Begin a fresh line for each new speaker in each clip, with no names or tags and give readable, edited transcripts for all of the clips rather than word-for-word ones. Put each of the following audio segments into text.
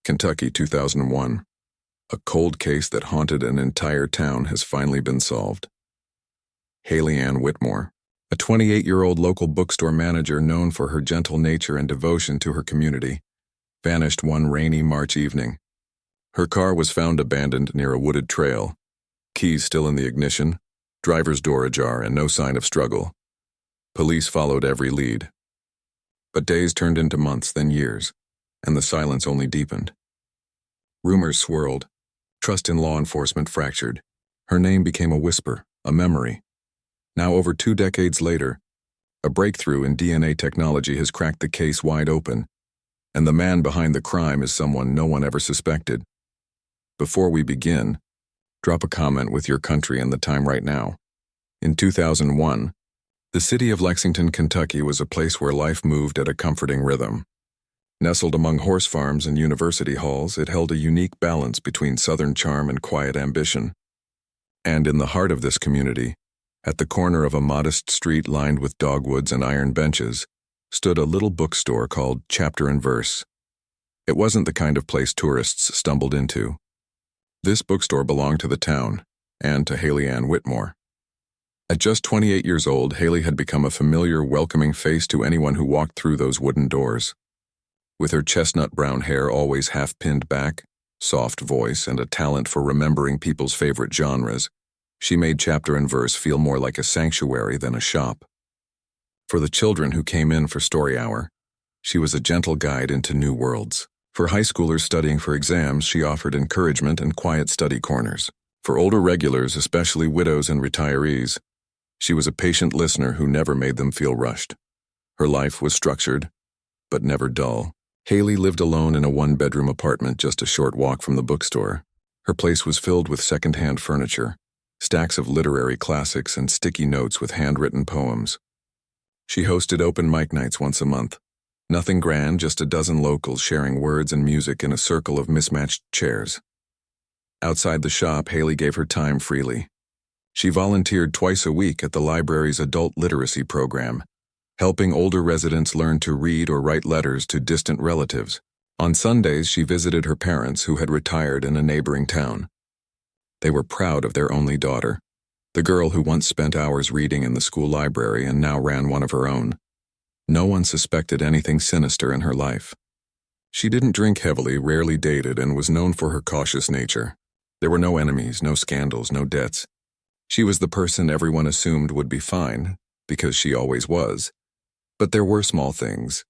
Kentucky, 2001. A cold case that haunted an entire town has finally been solved. Haley Ann Whitmore, a 28-year-old local bookstore manager known for her gentle nature and devotion to her community, vanished one rainy March evening. Her car was found abandoned near a wooded trail, keys still in the ignition, driver's door ajar, and no sign of struggle. Police followed every lead. But days turned into months, then years, and the silence only deepened. Rumors swirled. Trust in law enforcement fractured. Her name became a whisper, a memory. Now, over 2 decades later, a breakthrough in DNA technology has cracked the case wide open, and the man behind the crime is someone no one ever suspected. Before we begin, drop a comment with your country and the time right now. In 2001, the city of Lexington, Kentucky was a place where life moved at a comforting rhythm. Nestled among horse farms and university halls, it held a unique balance between southern charm and quiet ambition. And in the heart of this community, at the corner of a modest street lined with dogwoods and iron benches, stood a little bookstore called Chapter and Verse. It wasn't the kind of place tourists stumbled into. This bookstore belonged to the town, and to Haley Ann Whitmore. At just 28 years old, Haley had become a familiar, welcoming face to anyone who walked through those wooden doors. With her chestnut brown hair always half-pinned back, soft voice, and a talent for remembering people's favorite genres, she made Chapter and Verse feel more like a sanctuary than a shop. For the children who came in for story hour, she was a gentle guide into new worlds. For high schoolers studying for exams, she offered encouragement and quiet study corners. For older regulars, especially widows and retirees, she was a patient listener who never made them feel rushed. Her life was structured, but never dull. Haley lived alone in a 1-bedroom apartment just a short walk from the bookstore. Her place was filled with second-hand furniture, stacks of literary classics, and sticky notes with handwritten poems. She hosted open mic nights once a month. Nothing grand, just a dozen locals sharing words and music in a circle of mismatched chairs. Outside the shop, Haley gave her time freely. She volunteered twice a week at the library's adult literacy program, helping older residents learn to read or write letters to distant relatives. On Sundays, she visited her parents who had retired in a neighboring town. They were proud of their only daughter, the girl who once spent hours reading in the school library and now ran one of her own. No one suspected anything sinister in her life. She didn't drink heavily, rarely dated, and was known for her cautious nature. There were no enemies, no scandals, no debts. She was the person everyone assumed would be fine, because she always was. But there were small things.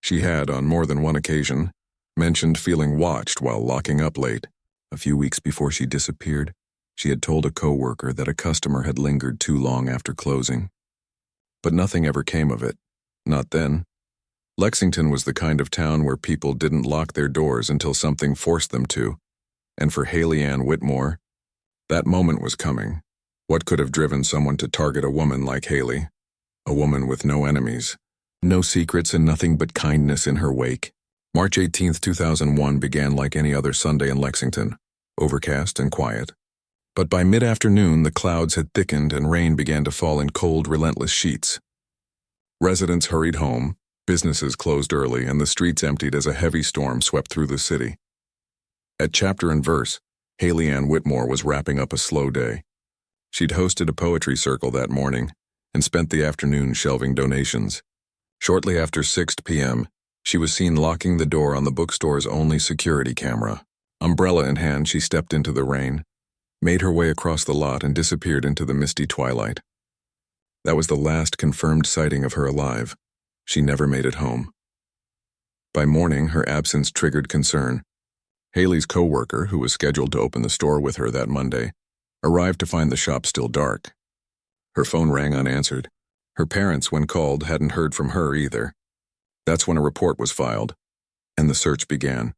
She had, on more than one occasion, mentioned feeling watched while locking up late. A few weeks before she disappeared, she had told a coworker that a customer had lingered too long after closing. But nothing ever came of it. Not then. Lexington was the kind of town where people didn't lock their doors until something forced them to. And for Haley Ann Whitmore, that moment was coming. What could have driven someone to target a woman like Haley? A woman with no enemies, no secrets, and nothing but kindness in her wake. March 18, 2001 began like any other Sunday in Lexington, overcast and quiet. But by mid-afternoon, the clouds had thickened and rain began to fall in cold, relentless sheets. Residents hurried home, businesses closed early, and the streets emptied as a heavy storm swept through the city. At Chapter and Verse, Haley Ann Whitmore was wrapping up a slow day. She'd hosted a poetry circle that morning and spent the afternoon shelving donations. Shortly after 6 p.m., she was seen locking the door on the bookstore's only security camera. Umbrella in hand, she stepped into the rain, made her way across the lot, and disappeared into the misty twilight. That was the last confirmed sighting of her alive. She never made it home. By morning, her absence triggered concern. Haley's coworker, who was scheduled to open the store with her that Monday, arrived to find the shop still dark. Her phone rang unanswered. Her parents, when called, hadn't heard from her either. That's when a report was filed, and the search began.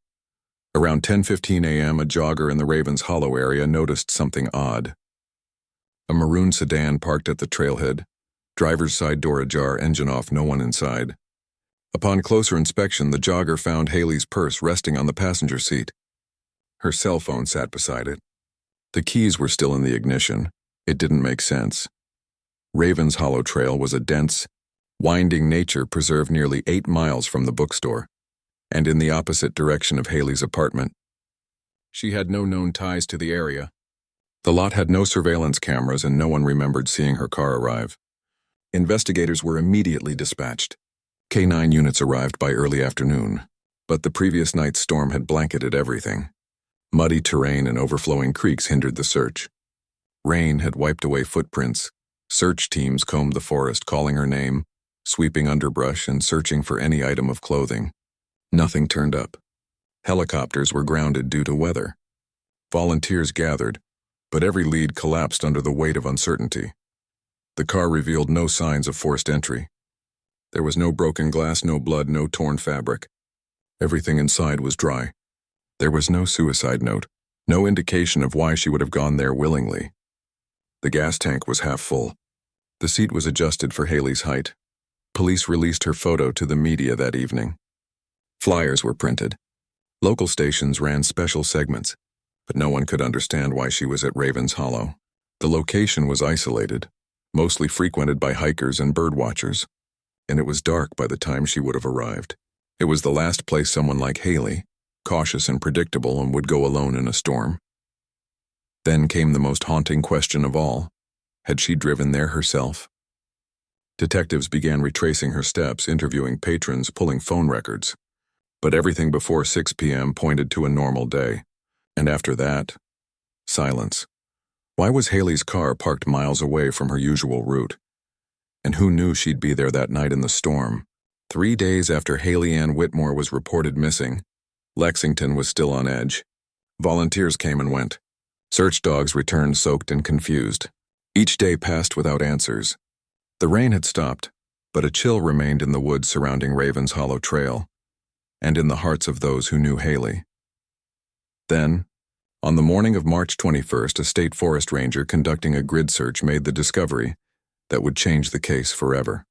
Around 10:15 a.m., a jogger in the Ravens Hollow area noticed something odd. A maroon sedan parked at the trailhead, driver's side door ajar, engine off, no one inside. Upon closer inspection, the jogger found Haley's purse resting on the passenger seat. Her cell phone sat beside it. The keys were still in the ignition. It didn't make sense. Ravens Hollow Trail was a dense, winding nature preserve nearly 8 miles from the bookstore, and in the opposite direction of Haley's apartment. She had no known ties to the area. The lot had no surveillance cameras and no one remembered seeing her car arrive. Investigators were immediately dispatched. K-9 units arrived by early afternoon, but the previous night's storm had blanketed everything. Muddy terrain and overflowing creeks hindered the search. Rain had wiped away footprints. Search teams combed the forest, calling her name, sweeping underbrush and searching for any item of clothing. Nothing turned up. Helicopters were grounded due to weather. Volunteers gathered, but every lead collapsed under the weight of uncertainty. The car revealed no signs of forced entry. There was no broken glass, no blood, no torn fabric. Everything inside was dry. There was no suicide note, no indication of why she would have gone there willingly. The gas tank was half full. The seat was adjusted for Haley's height. Police released her photo to the media that evening. Flyers were printed. Local stations ran special segments, but no one could understand why she was at Ravens Hollow. The location was isolated, mostly frequented by hikers and birdwatchers, and it was dark by the time she would have arrived. It was the last place someone like Haley, cautious and predictable, and would go alone in a storm. Then came the most haunting question of all. Had she driven there herself? Detectives began retracing her steps, interviewing patrons, pulling phone records. But everything before 6 p.m. pointed to a normal day. And after that, silence. Why was Haley's car parked miles away from her usual route? And who knew she'd be there that night in the storm? 3 days after Haley Ann Whitmore was reported missing, Lexington was still on edge. Volunteers came and went. Search dogs returned soaked and confused. Each day passed without answers. The rain had stopped, but a chill remained in the woods surrounding Ravens Hollow Trail, and in the hearts of those who knew Haley. Then, on the morning of March 21st, a state forest ranger conducting a grid search made the discovery that would change the case forever.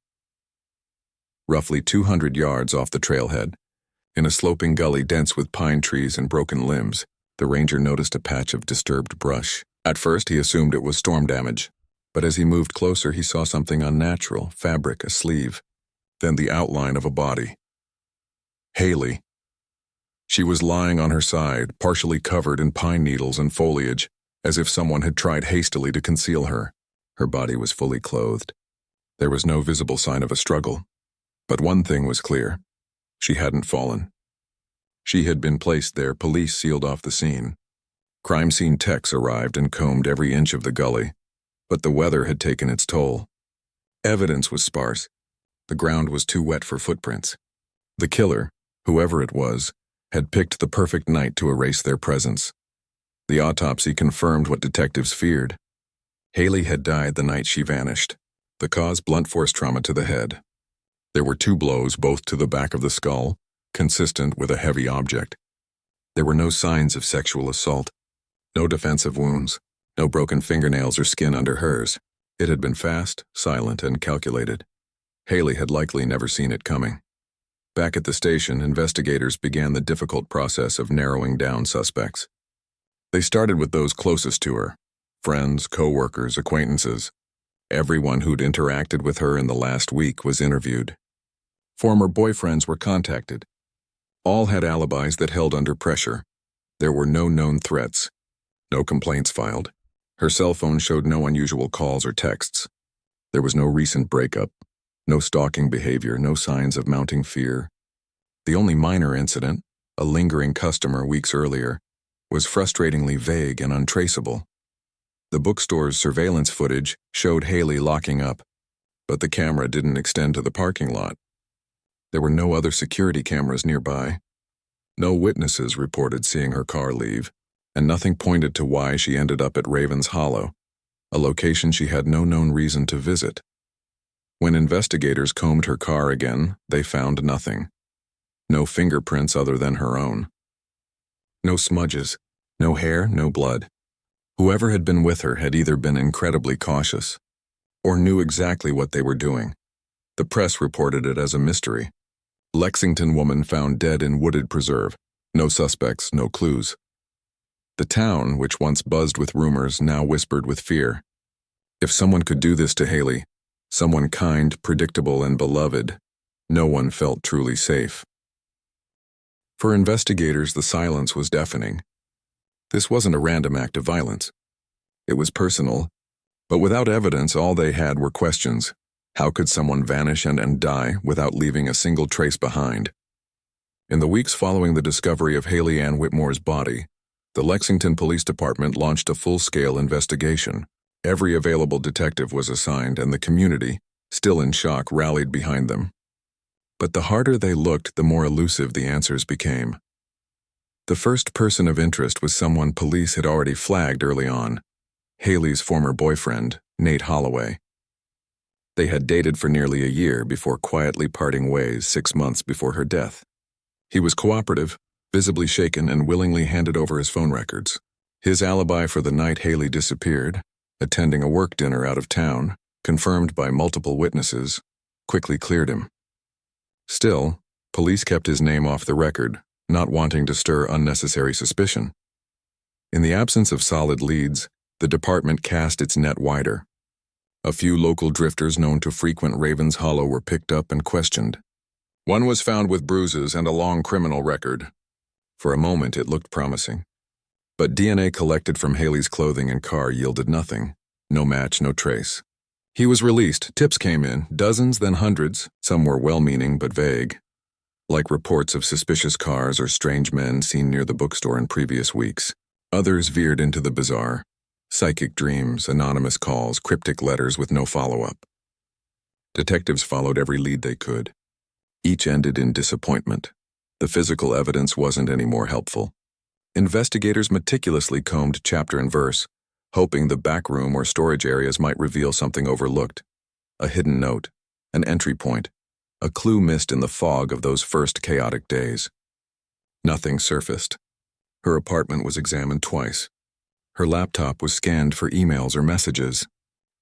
Roughly 200 yards off the trailhead, in a sloping gully dense with pine trees and broken limbs, the ranger noticed a patch of disturbed brush. At first, he assumed it was storm damage, but as he moved closer, he saw something unnatural, fabric, a sleeve, then the outline of a body. Haley. She was lying on her side, partially covered in pine needles and foliage, as if someone had tried hastily to conceal her. Her body was fully clothed. There was no visible sign of a struggle. But one thing was clear. She hadn't fallen. She had been placed there. Police sealed off the scene. Crime scene techs arrived and combed every inch of the gully, but the weather had taken its toll. Evidence was sparse. The ground was too wet for footprints. The killer, whoever it was, had picked the perfect night to erase their presence. The autopsy confirmed what detectives feared. Haley had died the night she vanished. The cause, blunt force trauma to the head. There were 2 blows, both to the back of the skull, consistent with a heavy object. There were no signs of sexual assault, no defensive wounds, no broken fingernails or skin under hers. It had been fast, silent, and calculated. Haley had likely never seen it coming. Back at the station, investigators began the difficult process of narrowing down suspects. They started with those closest to her: friends, co-workers, acquaintances. Everyone who'd interacted with her in the last week was interviewed. Former boyfriends were contacted. All had alibis that held under pressure. There were no known threats, no complaints filed. Her cell phone showed no unusual calls or texts. There was no recent breakup, no stalking behavior, no signs of mounting fear. The only minor incident, a lingering customer weeks earlier, was frustratingly vague and untraceable. The bookstore's surveillance footage showed Haley locking up, but the camera didn't extend to the parking lot. There were no other security cameras nearby. No witnesses reported seeing her car leave, and nothing pointed to why she ended up at Ravens Hollow, a location she had no known reason to visit. When investigators combed her car again, they found nothing. No fingerprints other than her own. No smudges, no hair, no blood. Whoever had been with her had either been incredibly cautious or knew exactly what they were doing. The press reported it as a mystery. Lexington woman found dead in wooded preserve. No suspects, no clues. The town, which once buzzed with rumors, now whispered with fear. If someone could do this to Haley, someone kind, predictable, and beloved, no one felt truly safe. For investigators, the silence was deafening. This wasn't a random act of violence. It was personal, but without evidence, all they had were questions. How could someone vanish and die without leaving a single trace behind? In the weeks following the discovery of Haley Ann Whitmore's body, the Lexington Police Department launched a full-scale investigation. Every available detective was assigned, and the community, still in shock, rallied behind them. But the harder they looked, the more elusive the answers became. The first person of interest was someone police had already flagged early on: Haley's former boyfriend, Nate Holloway. They had dated for nearly a year before quietly parting ways 6 months before her death. He was cooperative, visibly shaken, and willingly handed over his phone records. His alibi for the night Haley disappeared, attending a work dinner out of town, confirmed by multiple witnesses, quickly cleared him. Still, police kept his name off the record, not wanting to stir unnecessary suspicion. In the absence of solid leads, the department cast its net wider. A few local drifters known to frequent Ravens Hollow were picked up and questioned. One was found with bruises and a long criminal record. For a moment, it looked promising. But DNA collected from Haley's clothing and car yielded nothing. No match, no trace. He was released. Tips came in, dozens, then hundreds. Some were well-meaning but vague, like reports of suspicious cars or strange men seen near the bookstore in previous weeks. Others veered into the bizarre. Psychic dreams, anonymous calls, cryptic letters with no follow-up. Detectives followed every lead they could. Each ended in disappointment. The physical evidence wasn't any more helpful. Investigators meticulously combed chapter and verse, hoping the back room or storage areas might reveal something overlooked. A hidden note, an entry point, a clue missed in the fog of those first chaotic days. Nothing surfaced. Her apartment was examined twice. Her laptop was scanned for emails or messages.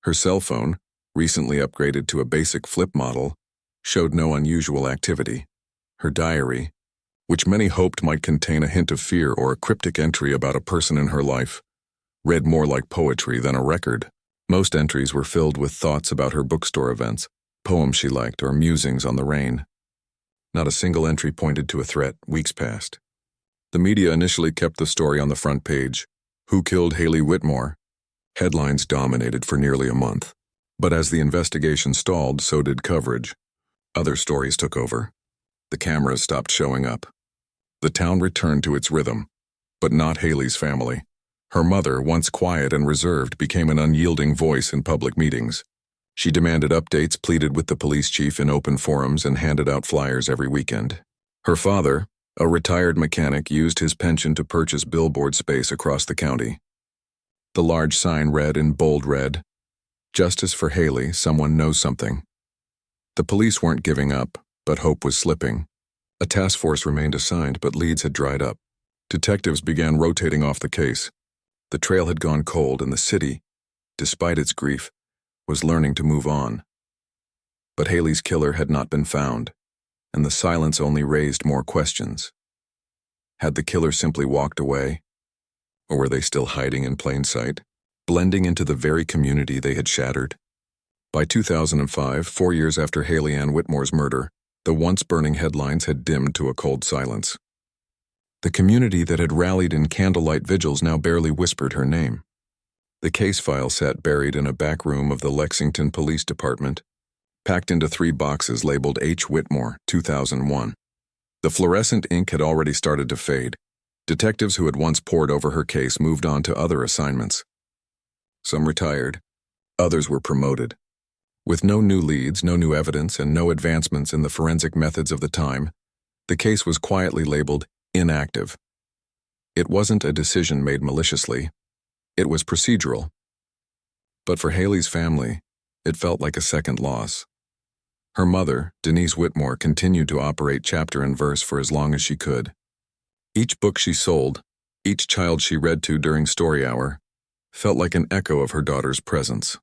Her cell phone, recently upgraded to a basic flip model, showed no unusual activity. Her diary, which many hoped might contain a hint of fear or a cryptic entry about a person in her life, read more like poetry than a record. Most entries were filled with thoughts about her bookstore events, poems she liked, or musings on the rain. Not a single entry pointed to a threat. Weeks passed. The media initially kept the story on the front page. Who killed Haley Whitmore? Headlines dominated for nearly a month. But as the investigation stalled, so did coverage. Other stories took over. The cameras stopped showing up. The town returned to its rhythm, but not Haley's family. Her mother, once quiet and reserved, became an unyielding voice in public meetings. She demanded updates, pleaded with the police chief in open forums, and handed out flyers every weekend. Her father, a retired mechanic, used his pension to purchase billboard space across the county. The large sign read in bold red, "Justice for Haley, someone knows something." The police weren't giving up, but hope was slipping. A task force remained assigned, but leads had dried up. Detectives began rotating off the case. The trail had gone cold, and the city, despite its grief, was learning to move on. But Haley's killer had not been found, and the silence only raised more questions. Had the killer simply walked away? Or were they still hiding in plain sight, blending into the very community they had shattered? By 2005, 4 years after Haley Ann Whitmore's murder, the once-burning headlines had dimmed to a cold silence. The community that had rallied in candlelight vigils now barely whispered her name. The case file sat buried in a back room of the Lexington Police Department, packed into 3 boxes labeled H. Whitmore, 2001. The fluorescent ink had already started to fade. Detectives who had once pored over her case moved on to other assignments. Some retired. Others were promoted. With no new leads, no new evidence, and no advancements in the forensic methods of the time, the case was quietly labeled inactive. It wasn't a decision made maliciously. It was procedural. But for Haley's family, it felt like a second loss. Her mother, Denise Whitmore, continued to operate chapter and verse for as long as she could. Each book she sold, each child she read to during story hour, felt like an echo of her daughter's presence.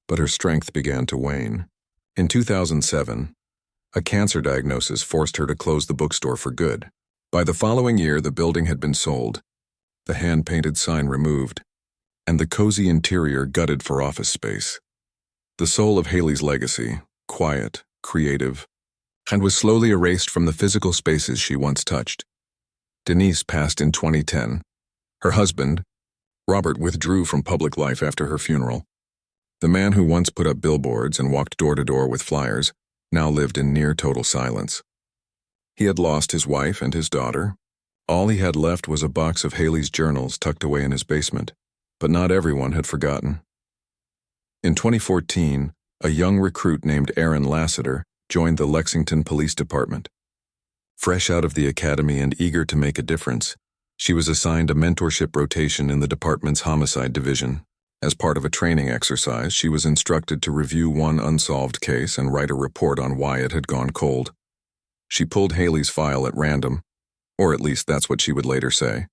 But her strength began to wane. In 2007, a cancer diagnosis forced her to close the bookstore for good. By the following year, the building had been sold, the hand-painted sign removed, and the cozy interior gutted for office space. The soul of Haley's legacy, quiet, creative, and was slowly erased from the physical spaces she once touched. Denise passed in 2010. Her husband, Robert, withdrew from public life after her funeral. The man who once put up billboards and walked door to door with flyers now lived in near total silence. He had lost his wife and his daughter. All he had left was a box of Haley's journals tucked away in his basement, but not everyone had forgotten. In 2014, a young recruit named Aaron Lassiter joined the Lexington Police Department. Fresh out of the academy and eager to make a difference, she was assigned a mentorship rotation in the department's homicide division. As part of a training exercise, she was instructed to review one unsolved case and write a report on why it had gone cold. She pulled Haley's file at random, or at least that's what she would later say.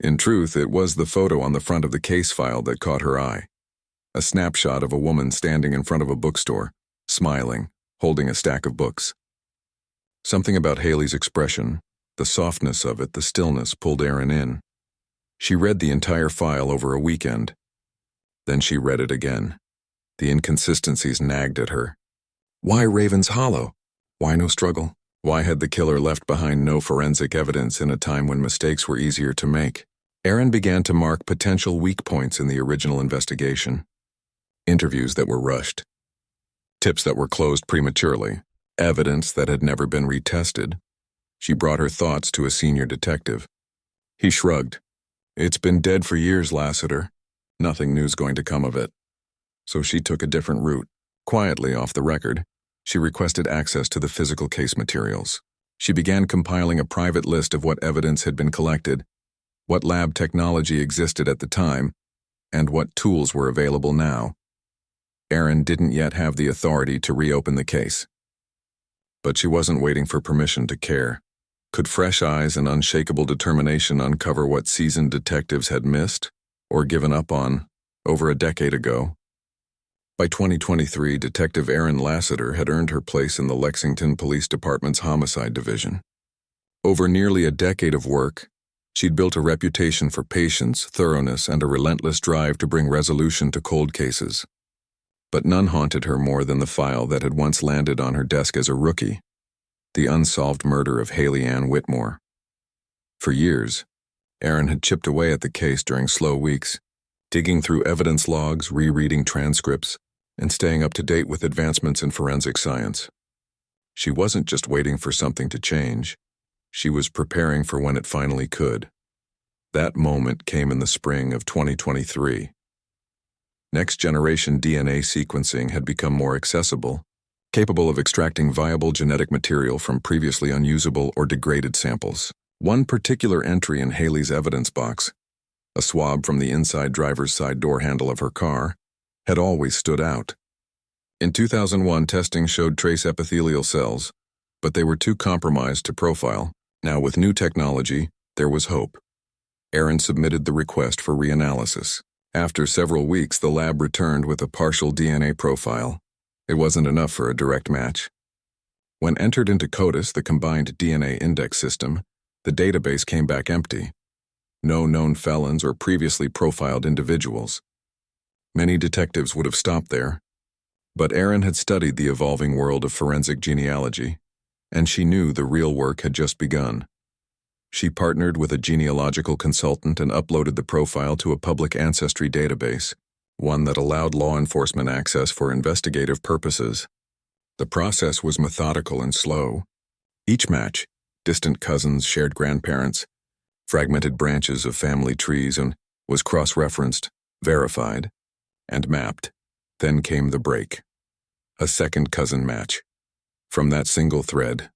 In truth, it was the photo on the front of the case file that caught her eye. A snapshot of a woman standing in front of a bookstore, smiling, holding a stack of books. Something about Haley's expression, the softness of it, the stillness, pulled Aaron in. She read the entire file over a weekend. Then she read it again. The inconsistencies nagged at her. Why Raven's Hollow? Why no struggle? Why had the killer left behind no forensic evidence in a time when mistakes were easier to make? Aaron began to mark potential weak points in the original investigation. Interviews that were rushed. Tips that were closed prematurely. Evidence that had never been retested. She brought her thoughts to a senior detective. He shrugged. It's been dead for years, Lassiter. Nothing new's going to come of it. So she took a different route. Quietly, off the record, she requested access to the physical case materials. She began compiling a private list of what evidence had been collected, what lab technology existed at the time, and what tools were available now. Aaron didn't yet have the authority to reopen the case. But she wasn't waiting for permission to care. Could fresh eyes and unshakable determination uncover what seasoned detectives had missed or given up on over a decade ago? By 2023, Detective Aaron Lassiter had earned her place in the Lexington Police Department's Homicide Division. Over nearly a decade of work, she'd built a reputation for patience, thoroughness, and a relentless drive to bring resolution to cold cases. But none haunted her more than the file that had once landed on her desk as a rookie, the unsolved murder of Haley Ann Whitmore. For years, Aaron had chipped away at the case during slow weeks, digging through evidence logs, rereading transcripts, and staying up to date with advancements in forensic science. She wasn't just waiting for something to change. She was preparing for when it finally could. That moment came in the spring of 2023. Next-generation DNA sequencing had become more accessible, capable of extracting viable genetic material from previously unusable or degraded samples. One particular entry in Haley's evidence box, a swab from the inside driver's side door handle of her car, had always stood out. In 2001, testing showed trace epithelial cells, but they were too compromised to profile. Now, with new technology, there was hope. Aaron submitted the request for reanalysis. After several weeks, the lab returned with a partial DNA profile. It wasn't enough for a direct match. When entered into CODIS, the combined DNA index system, the database came back empty. No known felons or previously profiled individuals. Many detectives would have stopped there. But Aaron had studied the evolving world of forensic genealogy, and she knew the real work had just begun. She partnered with a genealogical consultant and uploaded the profile to a public ancestry database, one that allowed law enforcement access for investigative purposes. The process was methodical and slow. Each match, distant cousins, shared grandparents, fragmented branches of family trees, and was cross-referenced, verified, and mapped. Then came the break. A second cousin match. From that single thread,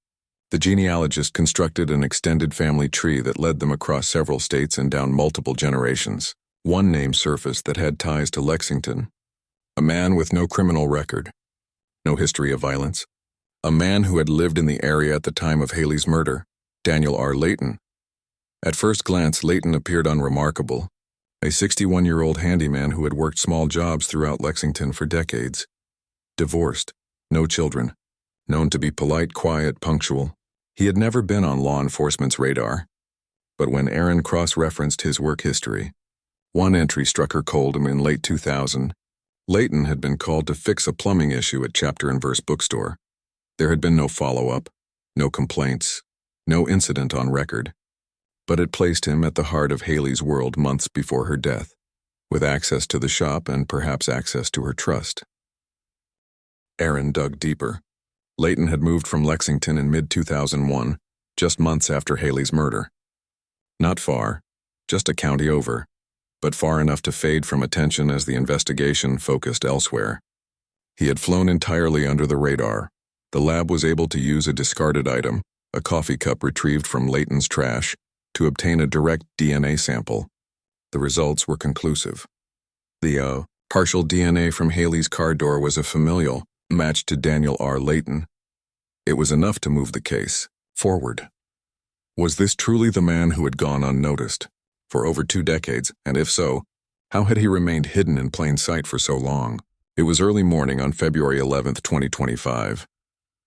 the genealogist constructed an extended family tree that led them across several states and down multiple generations. One name surfaced that had ties to Lexington. A man with no criminal record, no history of violence. A man who had lived in the area at the time of Haley's murder, Daniel R. Layton. At first glance, Layton appeared unremarkable. A 61-year-old handyman who had worked small jobs throughout Lexington for decades. Divorced, no children, known to be polite, quiet, punctual. He had never been on law enforcement's radar. But when Aaron cross-referenced his work history, one entry struck her cold. In late 2000, Layton had been called to fix a plumbing issue at Chapter and Verse bookstore. There had been no follow-up, no complaints, no incident on record, but it placed him at the heart of Haley's world months before her death, with access to the shop and perhaps access to her trust. Aaron dug deeper. Layton had moved from Lexington in mid-2001, just months after Haley's murder. Not far, just a county over, but far enough to fade from attention as the investigation focused elsewhere. He had flown entirely under the radar. The lab was able to use a discarded item, a coffee cup retrieved from Layton's trash, to obtain a direct DNA sample. The results were conclusive. The partial DNA from Haley's car door was a familial, matched to Daniel R. Layton. It was enough to move the case forward. Was this truly the man who had gone unnoticed for over 2 decades, and if so, how had he remained hidden in plain sight for so long? It was early morning on February 11, 2025.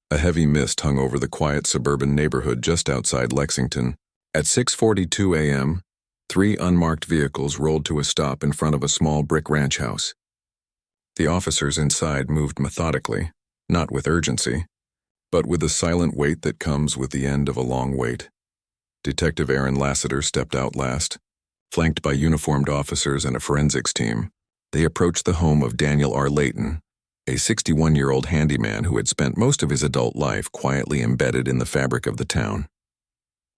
A heavy mist hung over the quiet suburban neighborhood just outside Lexington. At 6:42 a.m., 3 unmarked vehicles rolled to a stop in front of a small brick ranch house. The officers inside moved methodically, not with urgency, but with the silent wait that comes with the end of a long wait. Detective Aaron Lassiter stepped out last. Flanked by uniformed officers and a forensics team, they approached the home of Daniel R. Layton, a 61-year-old handyman who had spent most of his adult life quietly embedded in the fabric of the town.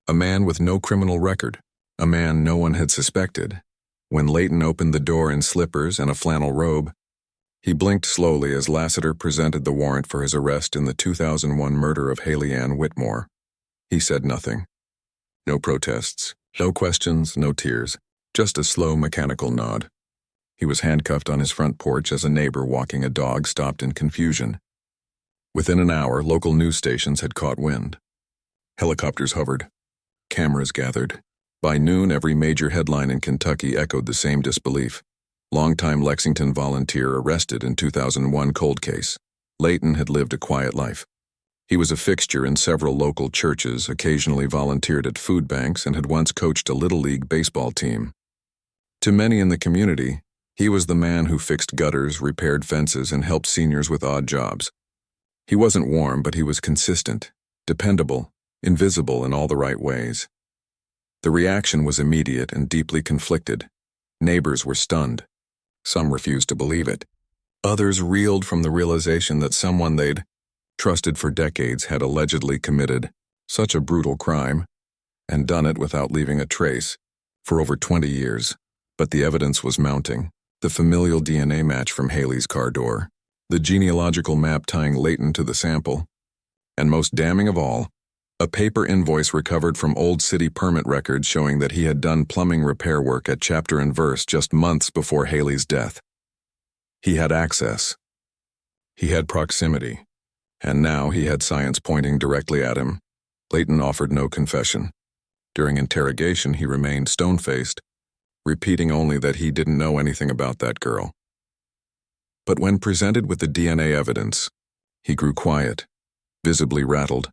A man with no criminal record, a man no one had suspected. When Layton opened the door in slippers and a flannel robe, he blinked slowly as Lassiter presented the warrant for his arrest in the 2001 murder of Haley Ann Whitmore. He said nothing. No protests, no questions, no tears, just a slow mechanical nod. He was handcuffed on his front porch as a neighbor walking a dog stopped in confusion. Within an hour, local news stations had caught wind. Helicopters hovered. Cameras gathered. By noon, every major headline in Kentucky echoed the same disbelief. Longtime Lexington volunteer arrested in 2001 cold case. Layton had lived a quiet life. He was a fixture in several local churches, occasionally volunteered at food banks, and had once coached a Little League baseball team. To many in the community, he was the man who fixed gutters, repaired fences, and helped seniors with odd jobs. He wasn't warm, but he was consistent, dependable, invisible in all the right ways. The reaction was immediate and deeply conflicted. Neighbors were stunned. Some refused to believe it. Others reeled from the realization that someone they'd trusted for decades had allegedly committed such a brutal crime and done it without leaving a trace for over 20 years. But the evidence was mounting. The familial DNA match from Haley's car door, the genealogical map tying Layton to the sample, and most damning of all, a paper invoice recovered from old city permit records showing that he had done plumbing repair work at Chapter and Verse just months before Haley's death. He had access. He had proximity. And now he had science pointing directly at him. Layton offered no confession. During interrogation, he remained stone-faced, repeating only that he didn't know anything about that girl. But when presented with the DNA evidence, he grew quiet, visibly rattled,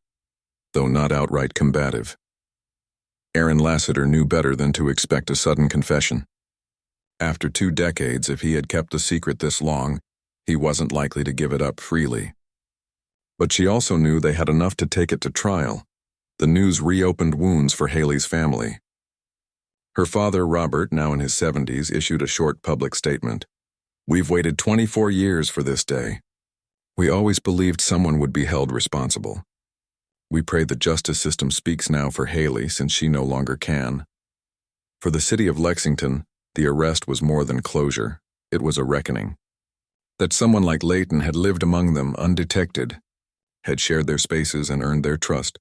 though not outright combative. Aaron Lassiter knew better than to expect a sudden confession. After 2 decades, if he had kept the secret this long, he wasn't likely to give it up freely. But she also knew they had enough to take it to trial. The news reopened wounds for Haley's family. Her father, Robert, now in his 70s, issued a short public statement. "We've waited 24 years for this day. We always believed someone would be held responsible. We pray the justice system speaks now for Haley since she no longer can." For the city of Lexington, the arrest was more than closure. It was a reckoning. That someone like Layton had lived among them undetected, had shared their spaces and earned their trust,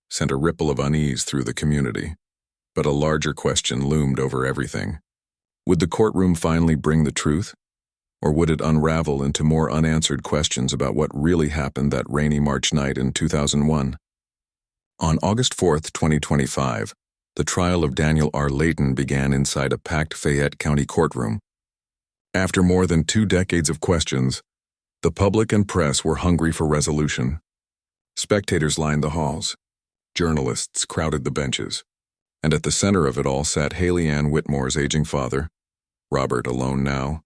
sent a ripple of unease through the community. But a larger question loomed over everything. Would the courtroom finally bring the truth? Or would it unravel into more unanswered questions about what really happened that rainy March night in 2001? On August 4th, 2025, the trial of Daniel R. Layton began inside a packed Fayette County courtroom. After more than 2 decades of questions, the public and press were hungry for resolution. Spectators lined the halls. Journalists crowded the benches. And at the center of it all sat Haley Ann Whitmore's aging father, Robert, alone now,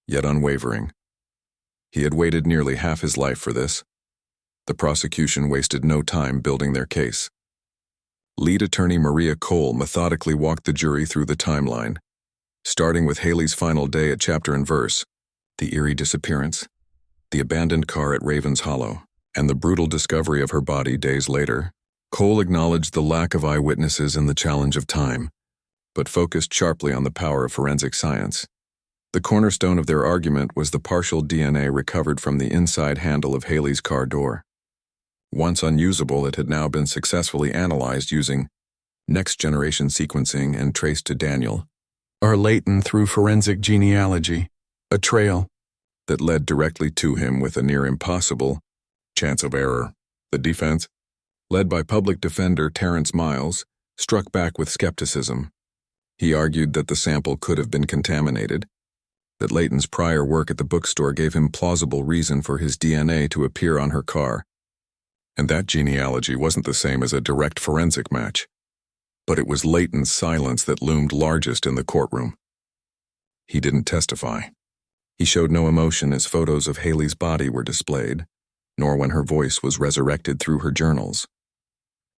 yet unwavering. He had waited nearly half his life for this. The prosecution wasted no time building their case. Lead attorney Maria Cole methodically walked the jury through the timeline, starting with Haley's final day at chapter and verse, the eerie disappearance, the abandoned car at Ravens Hollow, and the brutal discovery of her body days later. Cole acknowledged the lack of eyewitnesses and the challenge of time, but focused sharply on the power of forensic science. The cornerstone of their argument was the partial DNA recovered from the inside handle of Haley's car door. Once unusable, it had now been successfully analyzed using next-generation sequencing and traced to Daniel R. Layton through forensic genealogy, a trail that led directly to him with a near-impossible chance of error. The defense, led by public defender Terrence Miles, struck back with skepticism. He argued that the sample could have been contaminated, that Layton's prior work at the bookstore gave him plausible reason for his DNA to appear on her car, and that genealogy wasn't the same as a direct forensic match. But it was Layton's silence that loomed largest in the courtroom. He didn't testify. He showed no emotion as photos of Haley's body were displayed, nor when her voice was resurrected through her journals.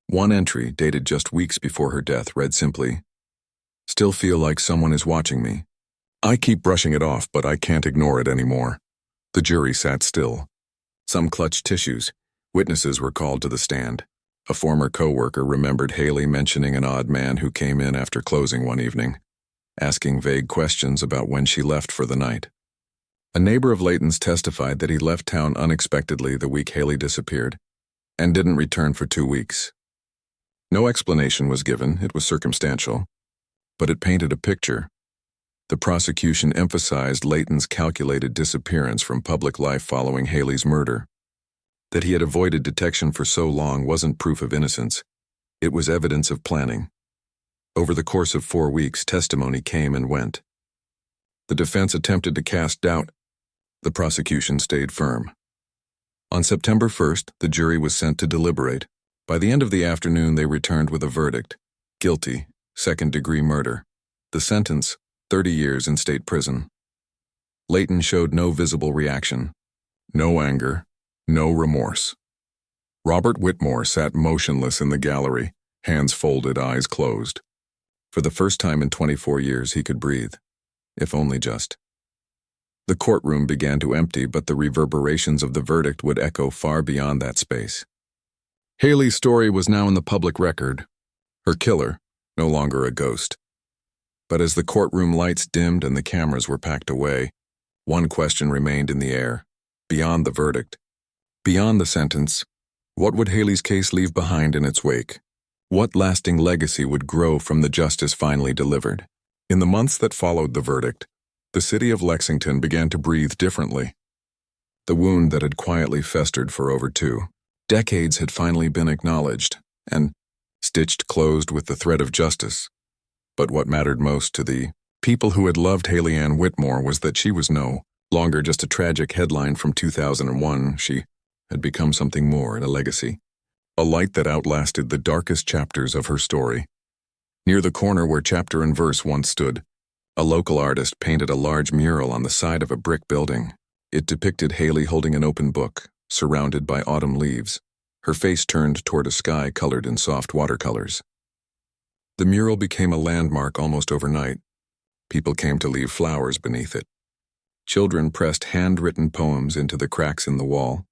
One entry, dated just weeks before her death, read simply, "Still feel like someone is watching me. I keep brushing it off, but I can't ignore it anymore." The jury sat still. Some clutched tissues. Witnesses were called to the stand. A former co-worker remembered Haley mentioning an odd man who came in after closing one evening, asking vague questions about when she left for the night. A neighbor of Layton's testified that he left town unexpectedly the week Haley disappeared, and didn't return for 2 weeks. No explanation was given, it was circumstantial, but it painted a picture. The prosecution emphasized Layton's calculated disappearance from public life following Haley's murder. That he had avoided detection for so long wasn't proof of innocence. It was evidence of planning. Over the course of 4 weeks, testimony came and went. The defense attempted to cast doubt. The prosecution stayed firm. On September 1st, the jury was sent to deliberate. By the end of the afternoon, they returned with a verdict: guilty, second-degree murder. The sentence, 30 years in state prison. Layton showed no visible reaction, no anger, no remorse. Robert Whitmore sat motionless in the gallery, hands folded, eyes closed. For the first time in 24 years, he could breathe, if only just. The courtroom began to empty, but the reverberations of the verdict would echo far beyond that space. Haley's story was now in the public record, her killer no longer a ghost. But as the courtroom lights dimmed and the cameras were packed away, one question remained in the air. Beyond the verdict, beyond the sentence, what would Haley's case leave behind in its wake? What lasting legacy would grow from the justice finally delivered? In the months that followed the verdict, the city of Lexington began to breathe differently. The wound that had quietly festered for over 2 decades had finally been acknowledged and stitched closed with the thread of justice. But what mattered most to the people who had loved Haley Ann Whitmore was that she was no longer just a tragic headline from 2001. She had become something more, a legacy, a light that outlasted the darkest chapters of her story. Near the corner where chapter and verse once stood, a local artist painted a large mural on the side of a brick building. It depicted Haley holding an open book, surrounded by autumn leaves, her face turned toward a sky colored in soft watercolors. The mural became a landmark almost overnight. People came to leave flowers beneath it. Children pressed handwritten poems into the cracks in the wall.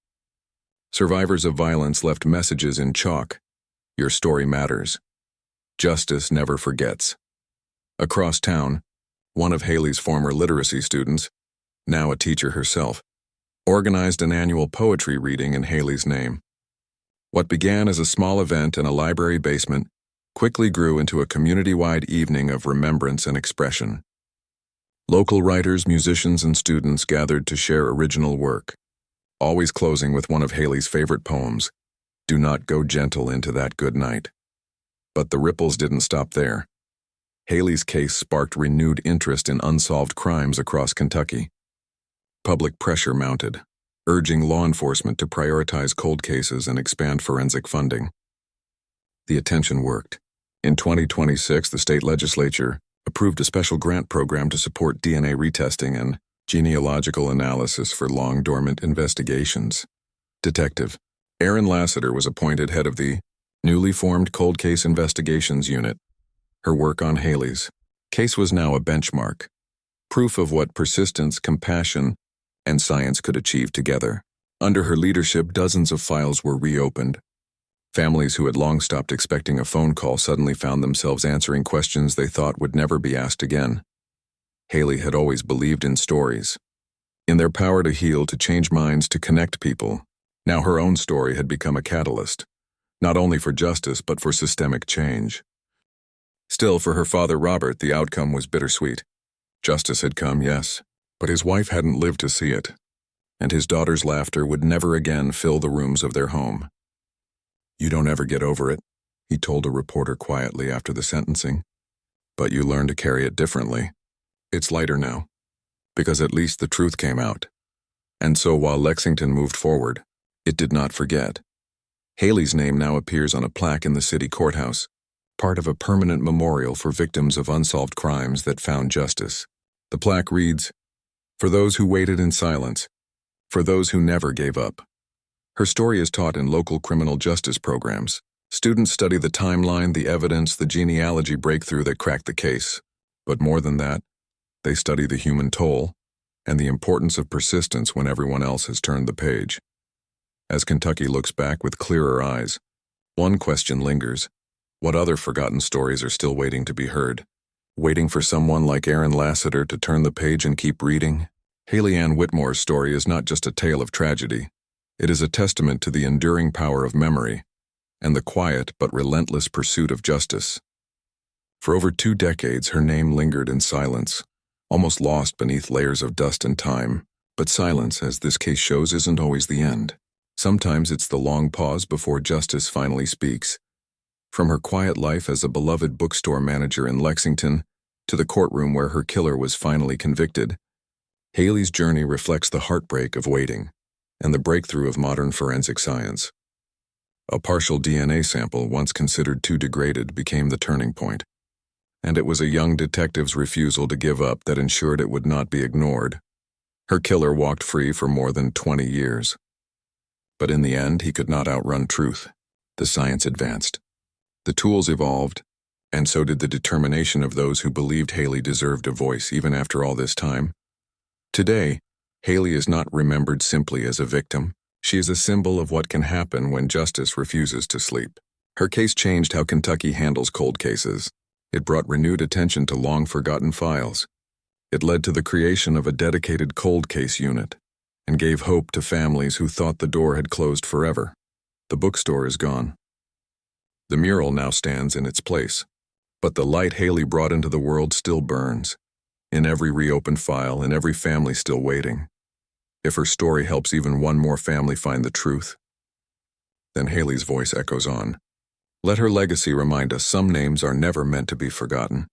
Survivors of violence left messages in chalk. Your story matters. Justice never forgets. Across town, one of Haley's former literacy students, now a teacher herself, organized an annual poetry reading in Haley's name. What began as a small event in a library basement quickly grew into a community-wide evening of remembrance and expression. Local writers, musicians, and students gathered to share original work, always closing with one of Haley's favorite poems, "Do not go gentle into that good night." But the ripples didn't stop there. Haley's case sparked renewed interest in unsolved crimes across Kentucky. Public pressure mounted, urging law enforcement to prioritize cold cases and expand forensic funding. The attention worked. In 2026, the state legislature approved a special grant program to support DNA retesting and genealogical analysis for long-dormant investigations. Detective Aaron Lassiter was appointed head of the newly formed Cold Case Investigations Unit. Her work on Haley's case was now a benchmark, proof of what persistence, compassion, and science could achieve together. Under her leadership, dozens of files were reopened. Families who had long stopped expecting a phone call suddenly found themselves answering questions they thought would never be asked again. Haley had always believed in stories, in their power to heal, to change minds, to connect people. Now her own story had become a catalyst, not only for justice but for systemic change. Still, for her father Robert, the outcome was bittersweet. Justice had come, yes, but his wife hadn't lived to see it, and his daughter's laughter would never again fill the rooms of their home. "You don't ever get over it," he told a reporter quietly after the sentencing, "but you learn to carry it differently. It's lighter now, because at least the truth came out." And so while Lexington moved forward, it did not forget. Haley's name now appears on a plaque in the city courthouse, part of a permanent memorial for victims of unsolved crimes that found justice. The plaque reads, "For those who waited in silence, for those who never gave up." Her story is taught in local criminal justice programs. Students study the timeline, the evidence, the genealogy breakthrough that cracked the case. But more than that, they study the human toll and the importance of persistence when everyone else has turned the page. As Kentucky looks back with clearer eyes, one question lingers. What other forgotten stories are still waiting to be heard? Waiting for someone like Aaron Lassiter to turn the page and keep reading? Haley Ann Whitmore's story is not just a tale of tragedy. It is a testament to the enduring power of memory and the quiet but relentless pursuit of justice. For over 2 decades, her name lingered in silence, almost lost beneath layers of dust and time. But silence, as this case shows, isn't always the end. Sometimes it's the long pause before justice finally speaks. From her quiet life as a beloved bookstore manager in Lexington to the courtroom where her killer was finally convicted, Haley's journey reflects the heartbreak of waiting and the breakthrough of modern forensic science. A partial DNA sample, once considered too degraded, became the turning point. And it was a young detective's refusal to give up that ensured it would not be ignored. Her killer walked free for more than 20 years. But in the end, he could not outrun truth. The science advanced. The tools evolved, and so did the determination of those who believed Haley deserved a voice even after all this time. Today, Haley is not remembered simply as a victim. She is a symbol of what can happen when justice refuses to sleep. Her case changed how Kentucky handles cold cases. It brought renewed attention to long-forgotten files. It led to the creation of a dedicated cold case unit and gave hope to families who thought the door had closed forever. The bookstore is gone. The mural now stands in its place, but the light Haley brought into the world still burns, in every reopened file, in every family still waiting. If her story helps even one more family find the truth, then Haley's voice echoes on. Let her legacy remind us some names are never meant to be forgotten.